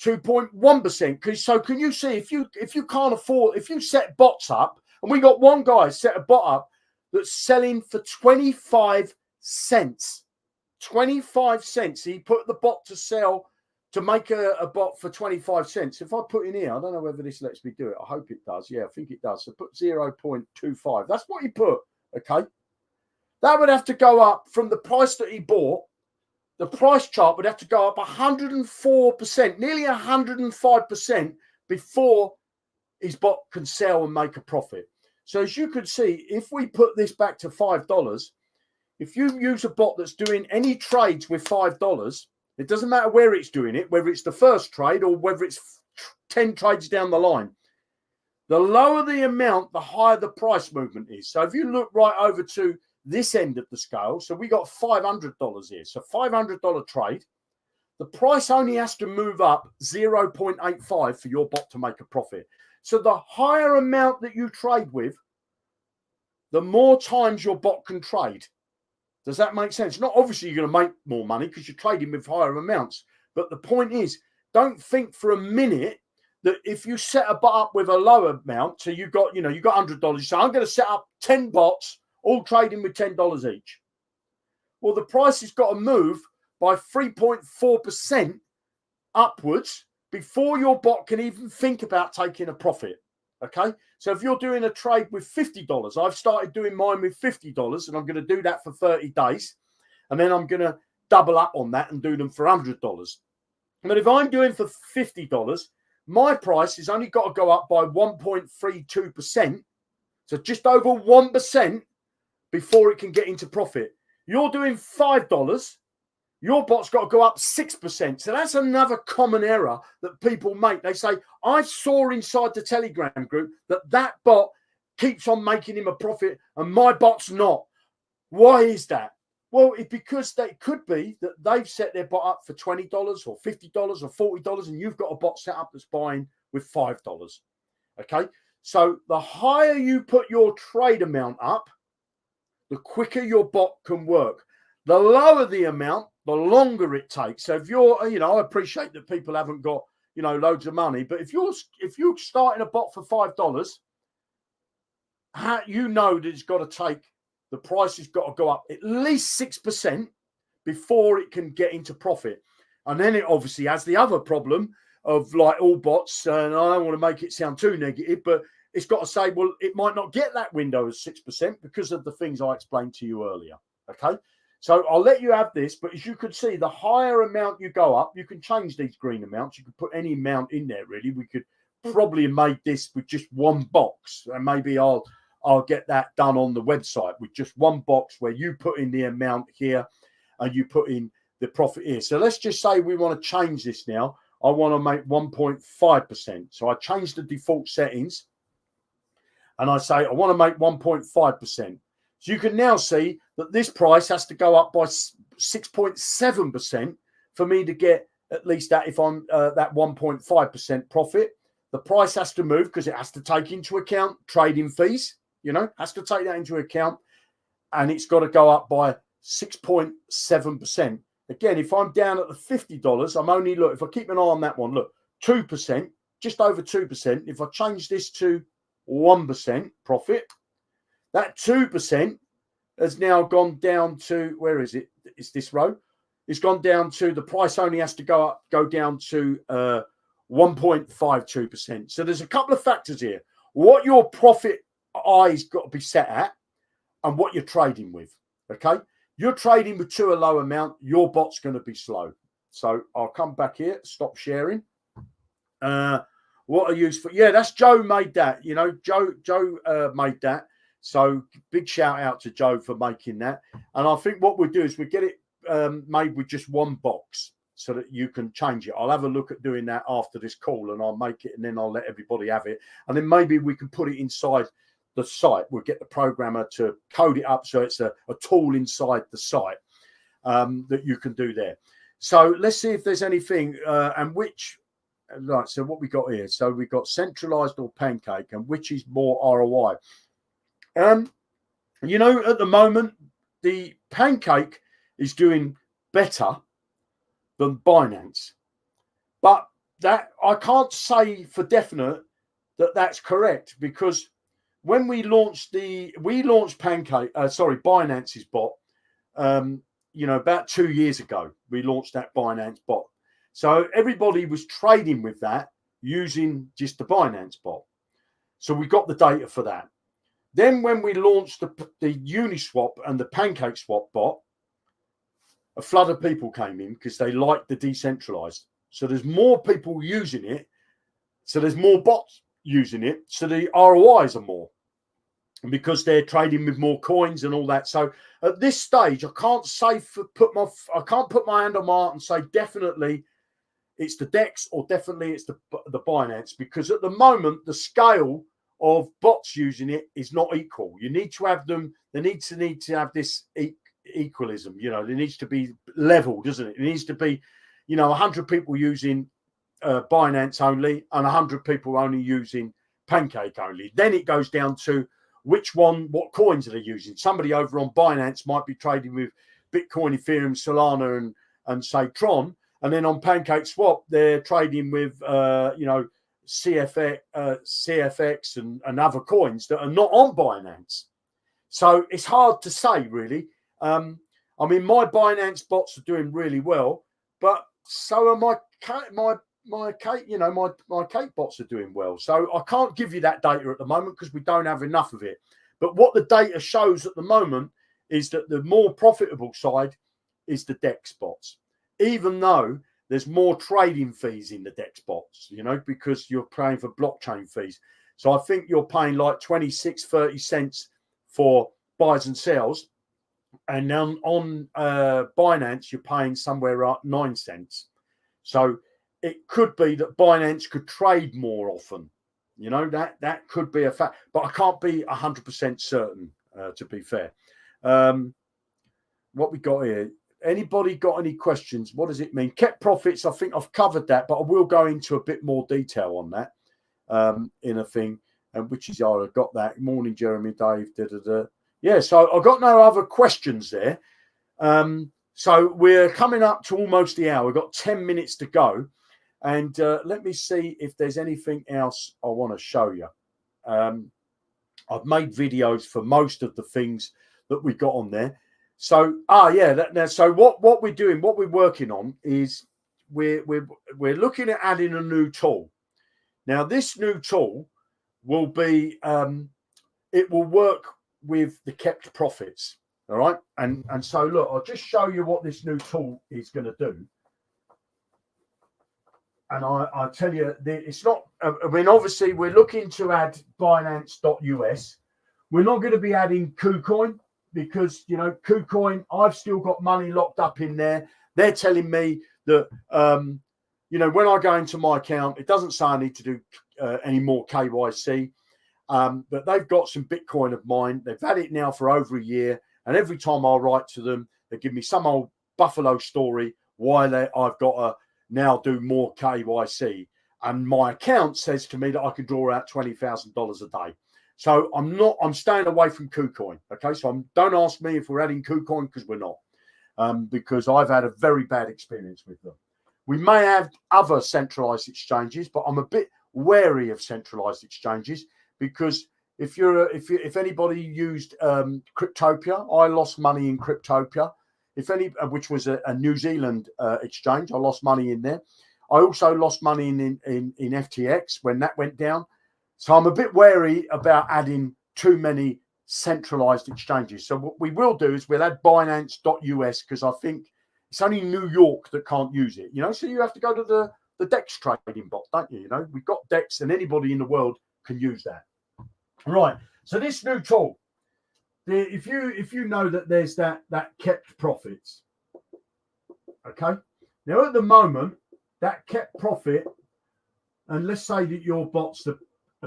2.1%. So can you see if you can't afford, if you set bots up, and we got one guy set a bot up that's selling for 25 cents. 25 cents. He put the bot to sell to make a bot for 25 cents. If I put in here, I don't know whether this lets me do it. I hope it does. Yeah, I think it does. So put 0.25. That's what he put. Okay. That would have to go up from the price that he bought. The price chart would have to go up 104%, nearly 105% before his bot can sell and make a profit. So as you can see, if we put this back to $5, if you use a bot that's doing any trades with $5, it doesn't matter where it's doing it, whether it's the first trade or whether it's 10 trades down the line. The lower the amount, the higher the price movement is. So if you look right over to this end of the scale, so we got $500 here. So $500 trade. The price only has to move up 0.85 for your bot to make a profit. So the higher amount that you trade with, the more times your bot can trade. Does that make sense? Not obviously you're going to make more money because you're trading with higher amounts. But the point is, don't think for a minute that if you set a bot up with a lower amount, so you got $100, so I'm going to set up 10 bots, all trading with $10 each. Well, the price has got to move by 3.4% upwards before your bot can even think about taking a profit. Okay, so if you're doing a trade with $50, I've started doing mine with $50 and I'm going to do that for 30 days. And then I'm going to double up on that and do them for $100. But if I'm doing for $50, my price has only got to go up by 1.32%. So just over 1% before it can get into profit. You're doing $5. Your bot's got to go up 6%. So that's another common error that people make. They say, I saw inside the Telegram group that bot keeps on making him a profit and my bot's not. Why is that? Well, it's because it could be that they've set their bot up for $20 or $50 or $40 and you've got a bot set up that's buying with $5. Okay, so the higher you put your trade amount up, the quicker your bot can work. The lower the amount, the longer it takes. So if you're, I appreciate that people haven't got, loads of money, but if you're starting a bot for $5, that it's got to take, the price has got to go up at least 6% before it can get into profit. And then it obviously has the other problem of, like all bots, and I don't want to make it sound too negative, but it's got to say, well, it might not get that window of 6% because of the things I explained to you earlier. Okay. So I'll let you have this, but as you can see, the higher amount you go up, you can change these green amounts. You can put any amount in there, really. We could probably have made this with just one box, and maybe I'll get that done on the website with just one box where you put in the amount here and you put in the profit here. So let's just say we want to change this now. I want to make 1.5%. So I change the default settings and I say I want to make 1.5%. So you can now see that this price has to go up by 6.7% for me to get at least that. If I'm that 1.5% profit, the price has to move because it has to take into account trading fees, has to take that into account. And it's got to go up by 6.7%. Again, if I'm down at the $50, I'm only, look, if I keep an eye on that one, look, 2%, just over 2%. If I change this to 1% profit, that 2% has now gone down to, where is it? It's this row. It's gone down to, the price only has to go down to 1.52%. So there's a couple of factors here. What your profit eye's got to be set at and what you're trading with, okay? You're trading with to a low amount, your bot's going to be slow. So I'll come back here, stop sharing. What I use for, yeah, that's Joe made that, Joe made that. So big shout out to Joe for making that. And I think what we'll do is we get it made with just one box so that you can change it. I'll have a look at doing that after this call, and I'll make it, and then I'll let everybody have it. And then maybe we can put it inside the site. We'll get the programmer to code it up so it's a tool inside the site that you can do there. So let's see if there's anything and which, right, so what we got here. So we got centralized or pancake, and which is more ROI. At the moment, the pancake is doing better than Binance, but that I can't say for definite that that's correct, because when we launched Binance's bot, about 2 years ago, we launched that Binance bot. So everybody was trading with that using just the Binance bot. So we got the data for that. Then when we launched the Uniswap and the PancakeSwap bot, a flood of people came in because they liked the decentralized. So there's more people using it. So there's more bots using it. So the ROIs are more because they're trading with more coins and all that. So at this stage, I can't put my hand on my heart and say definitely it's the DEX or definitely it's the Binance, because at the moment the scale of bots using it is not equal. You need to have them. They need to have this equalism. It needs to be level, doesn't it? It needs to be, 100 people using Binance only and 100 people only using Pancake only. Then it goes down to what coins are they using? Somebody over on Binance might be trading with Bitcoin, Ethereum, Solana, and say Tron, and then on PancakeSwap they're trading with CFX and other coins that are not on Binance. So it's hard to say, really. My Binance bots are doing really well, but so are my cake bots are doing well. So I can't give you that data at the moment because we don't have enough of it. But what the data shows at the moment is that the more profitable side is the DEX bots, even though there's more trading fees in the DEX bots, because you're paying for blockchain fees. So I think you're paying like 26, 30 cents for buys and sells. And then on Binance, you're paying somewhere around 9 cents. So it could be that Binance could trade more often. That could be a fact. But I can't be 100% certain, to be fair. What we got here? Anybody got any questions? What does it mean? Kept profits, I think I've covered that, but I will go into a bit more detail on that in a thing. And which is, I got that. Morning, Jeremy, Dave. Yeah, so I've got no other questions there. So we're coming up to almost the hour. We've got 10 minutes to go. And let me see if there's anything else I want to show you. I've made videos for most of the things that we got on there. So, so what we're doing, what we're working on is we're looking at adding a new tool. Now, this new tool will be, it will work with the kept profits. All right. And so, look, I'll just show you what this new tool is going to do. And I tell you, it's not, obviously, we're looking to add Binance.us. We're not going to be adding KuCoin because, KuCoin, I've still got money locked up in there. They're telling me that, when I go into my account, it doesn't say I need to do any more KYC. But they've got some Bitcoin of mine. They've had it now for over a year. And every time I write to them, they give me some old buffalo story why I've got to now do more KYC. And my account says to me that I can draw out $20,000 a day. So I'm staying away from KuCoin. Okay. So don't ask me if we're adding KuCoin, because we're not, because I've had a very bad experience with them. We may have other centralized exchanges, but I'm a bit wary of centralized exchanges, because if anybody used Cryptopia, I lost money in Cryptopia. Which was a New Zealand exchange, I lost money in there. I also lost money in FTX when that went down. So I'm a bit wary about adding too many centralized exchanges. So what we will do is we'll add Binance.us, because I think it's only New York that can't use it. So you have to go to the DEX trading bot, don't you? We've got DEX, and anybody in the world can use that. Right. So this new tool, if you know that there's that kept profits, okay. Now at the moment, that kept profit, and let's say that your bot's a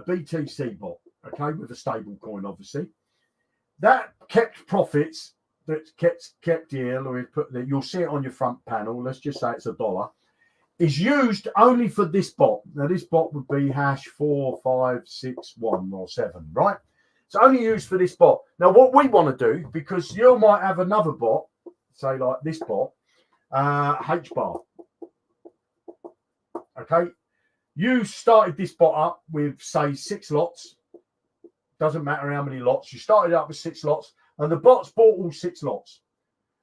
BTC bot, okay, with a stable coin, obviously. That kept profits that kept here, you'll see it on your front panel. Let's just say it's $1. Is used only for this bot. Now this bot would be hash 4561 or 7, right? It's only used for this bot. Now, what we want to do, because you might have another bot, say like this bot, HBAR. Okay. You started this bot up with, say, 6 lots. Doesn't matter how many lots. You started up with 6 lots, and the bots bought all 6 lots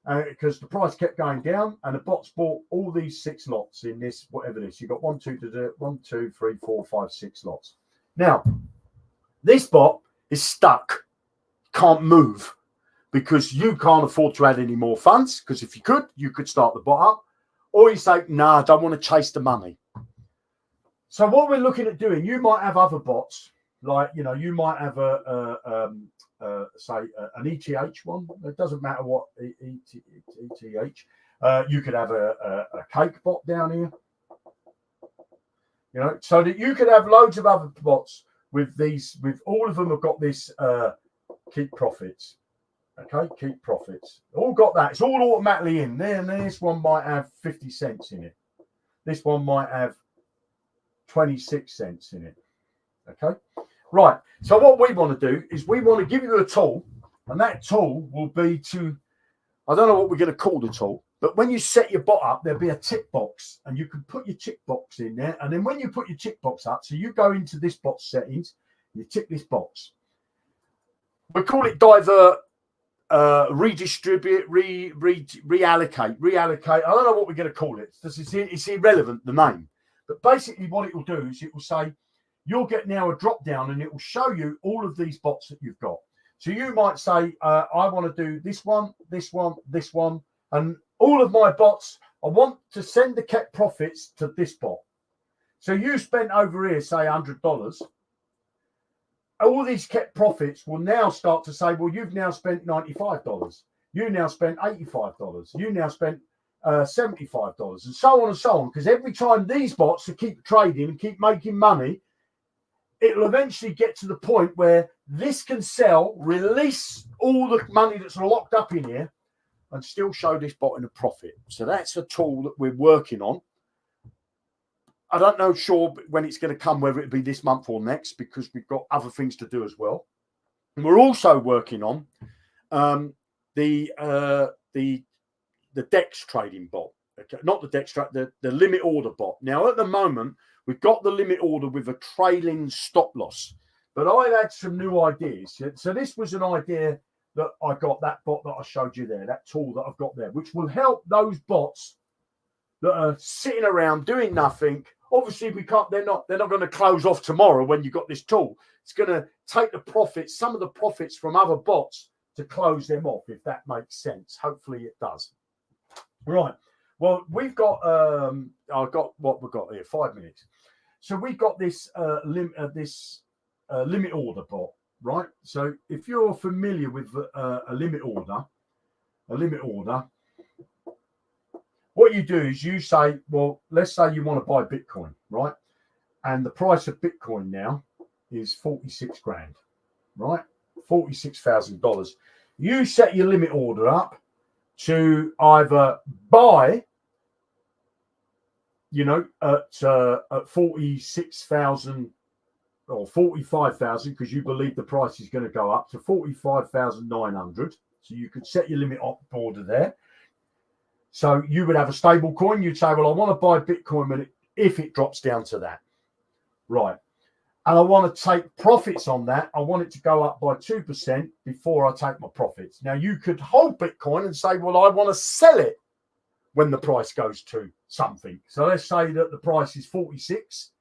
because the price kept going down, and the bots bought all these 6 lots in this, whatever this. You've got 1, 2, 3, 4, 5, 6 lots. Now, this bot is stuck, can't move, because you can't afford to add any more funds, because if you could start the bot up, or you say, nah, I don't want to chase the money. So what we're looking at doing, you might have other bots, like, you might have say an ETH one. It doesn't matter what ETH. You could have a cake bot down here, so that you could have loads of other bots with all of them have got this keep profits. Okay, keep profits. All got that. It's all automatically in there. And this one might have 50 cents in it. This one might have 26 cents in it. Okay, right. So what we want to do is we want to give you a tool, and that tool will be I don't know what we're going to call the tool, but when you set your bot up, there'll be a tick box, and you can put your tick box in there. And then when you put your tick box up, so you go into this bot settings, you tick this box. We call it divert, redistribute, reallocate. I don't know what we're going to call it. It's irrelevant, the name. But basically what it will do is it will say, you'll get now a drop down, and it will show you all of these bots that you've got. So you might say, I want to do this one, this one, this one, and all of my bots, I want to send the kept profits to this bot. So you spent over here, say $100. All these kept profits will now start to say, well, you've now spent $95. You now spent $85. You now spent $75, and so on and so on. Because every time these bots to keep trading and keep making money, it'll eventually get to the point where this can sell, release all the money that's locked up in here, and still show this bot in a profit. So that's a tool that we're working on. I don't know sure when it's going to come, whether it be this month or next, because we've got other things to do as well. And we're also working on the DEX trading bot. Okay, not the DEX, the limit order bot. Now, at the moment, we've got the limit order with a trailing stop loss, but I've had some new ideas. So this was an idea that I got, that bot that I showed you there, that tool that I've got there, which will help those bots that are sitting around doing nothing. Obviously, they're not going to close off tomorrow when you've got this tool. It's going to take the profits, some of the profits from other bots, to close them off, if that makes sense. Hopefully it does. Right. Well, we've got I've got what we've got here, 5 minutes. So we've got this limit order bot, right? So if you're familiar with a limit order, what you do is you say, well, let's say you want to buy Bitcoin, right? And the price of Bitcoin now is 46 grand, right? $46,000. You set your limit order up to either buy, you know, at 46,000 or 45,000 because you believe the price is going to go up to 45,900. So you could set your limit order there. So you would have a stable coin. You'd say, well, I want to buy Bitcoin if it drops down to that. Right. And I want to take profits on that. I want it to go up by 2% before I take my profits. Now, you could hold Bitcoin and say, well, I want to sell it when the price goes to something. So let's say that the price is 46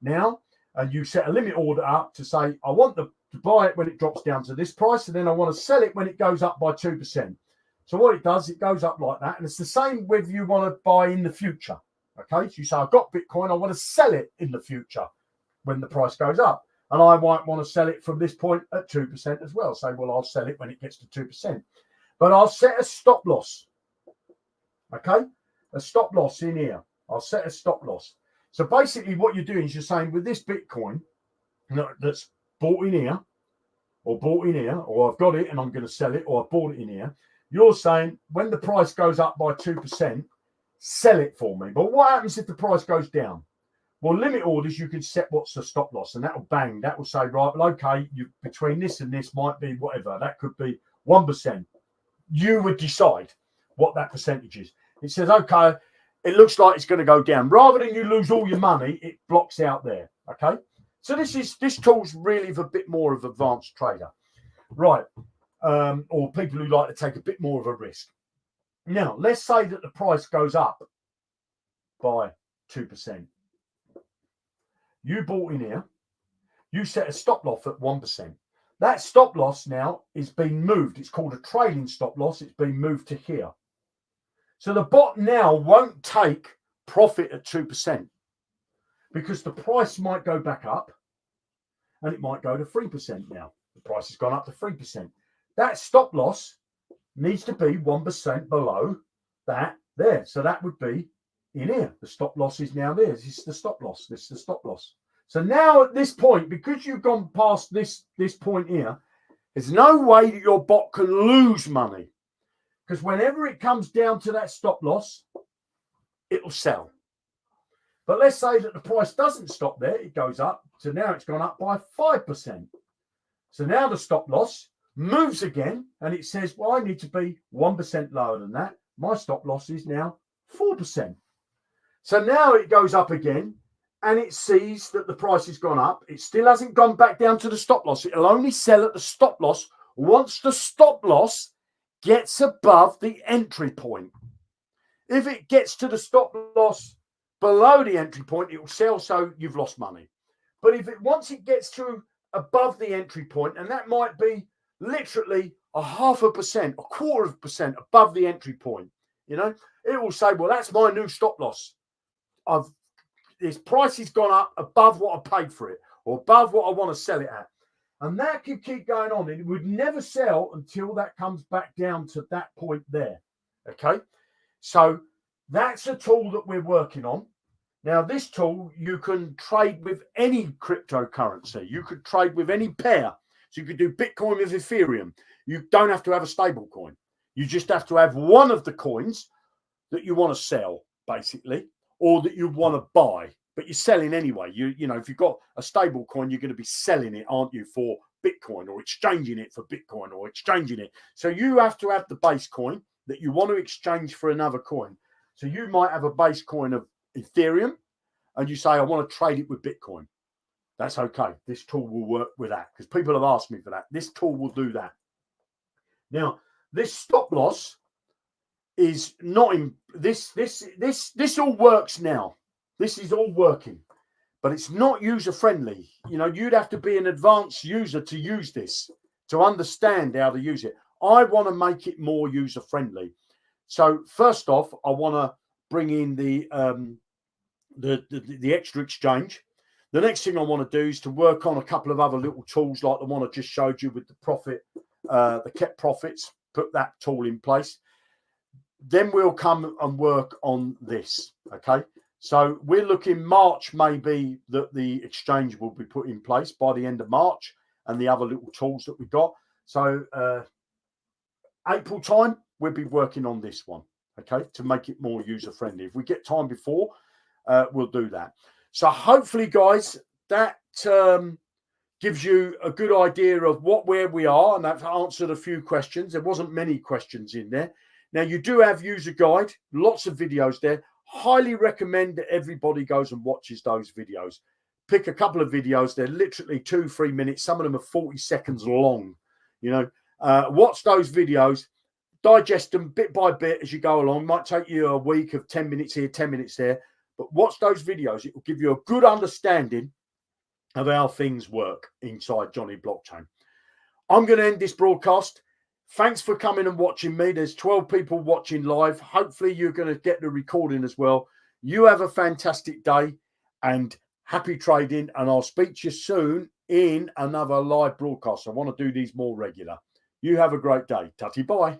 now, and you set a limit order up to say, I want to buy it when it drops down to this price, and then I want to sell it when it goes up by 2%. So what it does, it goes up like that. And it's the same whether you want to buy in the future. Okay, so you say, I've got Bitcoin, I want to sell it in the future when the price goes up. And I might want to sell it from this point at 2% as well. Say, well, I'll sell it when it gets to 2%. But I'll set a stop loss. Okay, a stop loss in here. I'll set a stop loss. So basically what you're doing is you're saying with this Bitcoin that's bought in here, or I've got it and I'm going to sell it, or I bought it in here, you're saying when the price goes up by 2%, sell it for me. But what happens if the price goes down? Well, limit orders, you can set what's the stop loss, and that will bang. That will say, right, well, okay, between this and this might be whatever. That could be 1%. You would decide what that percentage is. It says, okay, it looks like it's going to go down. Rather than you lose all your money, it blocks out there. Okay, so this tool's really for a bit more of advanced trader, right? Or people who like to take a bit more of a risk. Now, let's say that the price goes up by 2%. You bought in here, you set a stop loss at 1%. That stop loss now is being moved. It's called a trailing stop loss. It's been moved to here. So the bot now won't take profit at 2% because the price might go back up and it might go to 3% now. The price has gone up to 3%. That stop loss needs to be 1% below that there. So that would be in here. The stop loss is now there. This is the stop loss. This is the stop loss. So now at this point, because you've gone past this point here, there's no way that your bot can lose money. Because whenever it comes down to that stop loss, it will sell. But let's say that the price doesn't stop there. It goes up. So now it's gone up by 5%. So now the stop loss moves again. And it says, well, I need to be 1% lower than that. My stop loss is now 4%. So now it goes up again. And it sees that the price has gone up. It still hasn't gone back down to the stop loss. It'll only sell at the stop loss once the stop loss gets above the entry point. If it gets to the stop loss below the entry point, it will sell, so you've lost money. But once it gets to above the entry point, and that might be literally 0.5%, 0.25% above the entry point, you know, it will say, well, that's my new stop loss. This price has gone up above what I paid for it, or above what I want to sell it at. And that could keep going on. And it would never sell until that comes back down to that point there. Okay. So that's a tool that we're working on. Now, this tool, you can trade with any cryptocurrency. You could trade with any pair. So you could do Bitcoin with Ethereum. You don't have to have a stable coin. You just have to have one of the coins that you want to sell, basically, or that you want to buy. But you're selling anyway. You know, if you've got a stable coin, you're going to be selling it, aren't you, for Bitcoin, or exchanging it for Bitcoin, or exchanging it. So you have to have the base coin that you want to exchange for another coin. So you might have a base coin of Ethereum and you say, I want to trade it with Bitcoin. That's okay. This tool will work with that because people have asked me for that. This tool will do that. Now, this stop loss is not in this all works now. This is all working, but it's not user friendly. You know, you'd have to be an advanced user to use this, to understand how to use it. I want to make it more user friendly. So first off, I want to bring in the extra exchange. The next thing I want to do is to work on a couple of other little tools like the one I just showed you with the profit, the kept profits, put that tool in place. Then we'll come and work on this. Okay. So we're looking March, maybe, that the exchange will be put in place by the end of March, and the other little tools that we got. So April time, we'll be working on this one, okay, to make it more user-friendly. If we get time before, we'll do that. So hopefully, guys, that gives you a good idea of where we are, and I've answered a few questions. There wasn't many questions in there. Now, you do have user guide, lots of videos there. Highly recommend that everybody goes and watches those videos. Pick a couple of videos. They're literally 2-3 minutes. Some of them are 40 seconds long. You know, watch those videos, digest them bit by bit as you go along. Might take you a week of 10 minutes here, 10 minutes there. But watch those videos. It will give you a good understanding of how things work inside Johnny Blockchain. I'm going to end this broadcast. Thanks for coming and watching me. There's 12 people watching live. Hopefully you're going to get the recording as well. You have a fantastic day and happy trading. And I'll speak to you soon in another live broadcast. I want to do these more regular. You have a great day. Tutty bye.